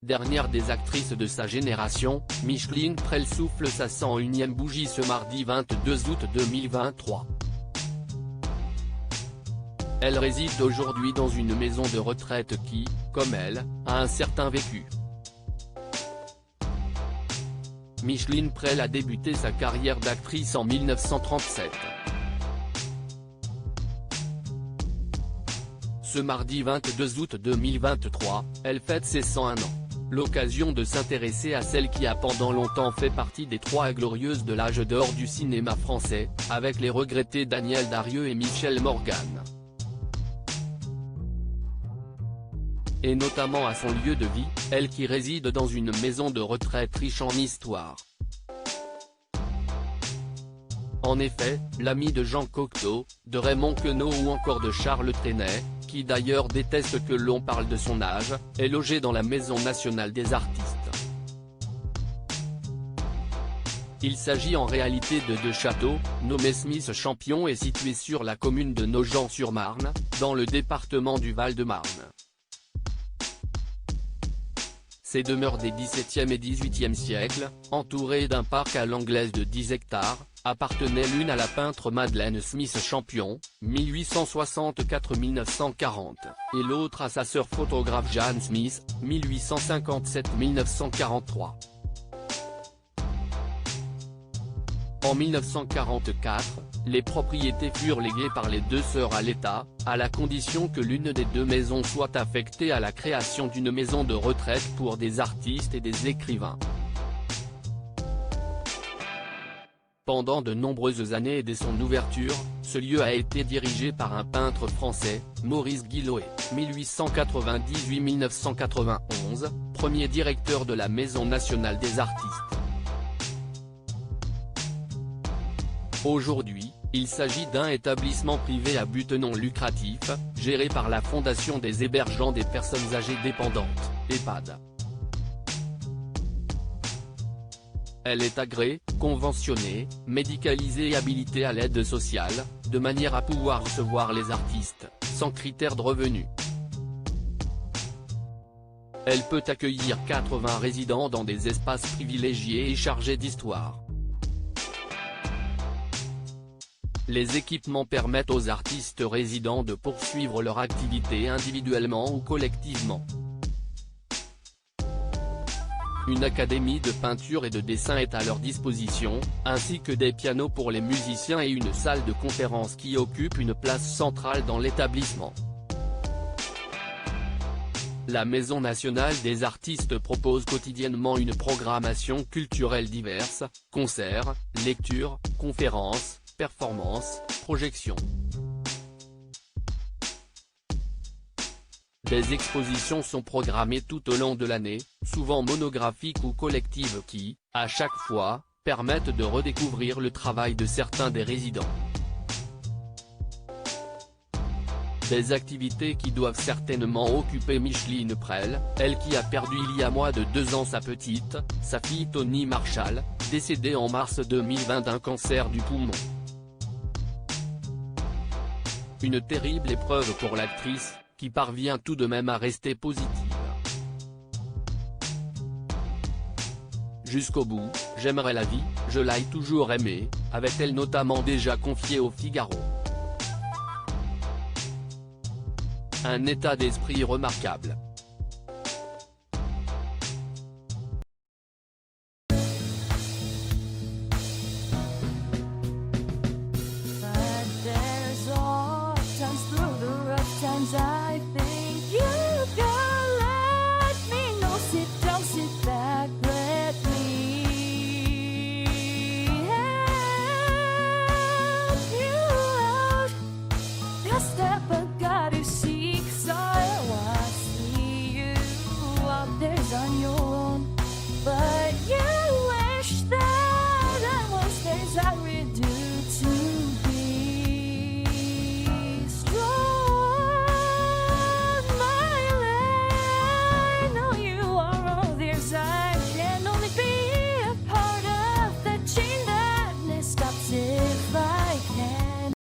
Dernière des actrices de sa génération, Micheline Prel souffle sa 101e bougie ce mardi 22 août 2023. Elle réside aujourd'hui dans une maison de retraite qui, comme elle, a un certain vécu. Micheline Prel a débuté sa carrière d'actrice en 1937. Ce mardi 22 août 2023, elle fête ses 101 ans. L'occasion de s'intéresser à celle qui a pendant longtemps fait partie des trois glorieuses de l'âge d'or du cinéma français, avec les regrettés Danielle Darrieux et Michèle Morgan. Et notamment à son lieu de vie, elle qui réside dans une maison de retraite riche en histoire. En effet, l'amie de Jean Cocteau, de Raymond Queneau ou encore de Charles Trenet, qui d'ailleurs déteste que l'on parle de son âge, est logée dans la Maison nationale des artistes. Il s'agit en réalité de deux châteaux, nommés Smith Champion et situés sur la commune de Nogent-sur-Marne, dans le département du Val-de-Marne. Ces demeures des XVIIe et XVIIIe siècles, entourées d'un parc à l'anglaise de 10 hectares, appartenaient l'une à la peintre Madeleine Smith Champion, 1864-1940, et l'autre à sa sœur photographe Jeanne Smith, 1857-1943. En 1944, les propriétés furent léguées par les deux sœurs à l'État, à la condition que l'une des deux maisons soit affectée à la création d'une maison de retraite pour des artistes et des écrivains. Pendant de nombreuses années et dès son ouverture, ce lieu a été dirigé par un peintre français, Maurice Guilloé, 1898-1991, premier directeur de la Maison nationale des artistes. Aujourd'hui, il s'agit d'un établissement privé à but non lucratif, géré par la Fondation des hébergeants des personnes âgées dépendantes, EHPAD. Elle est agréée, conventionnée, médicalisée et habilitée à l'aide sociale, de manière à pouvoir recevoir les artistes, sans critère de revenus. Elle peut accueillir 80 résidents dans des espaces privilégiés et chargés d'histoire. Les équipements permettent aux artistes résidents de poursuivre leur activité individuellement ou collectivement. Une académie de peinture et de dessin est à leur disposition, ainsi que des pianos pour les musiciens et une salle de conférence qui occupe une place centrale dans l'établissement. La Maison nationale des artistes propose quotidiennement une programmation culturelle diverse, concerts, lectures, conférences, performances, projections. Des expositions sont programmées tout au long de l'année, souvent monographiques ou collectives qui, à chaque fois, permettent de redécouvrir le travail de certains des résidents. Des activités qui doivent certainement occuper Micheline Prel, elle qui a perdu il y a moins de 2 ans sa petite, sa fille Toni Marshall, décédée en mars 2020 d'un cancer du poumon. Une terrible épreuve pour l'actrice, qui parvient tout de même à rester positive. Jusqu'au bout, j'aimerais la vie, je l'ai toujours aimée, avait-elle notamment déjà confié au Figaro. Un état d'esprit remarquable.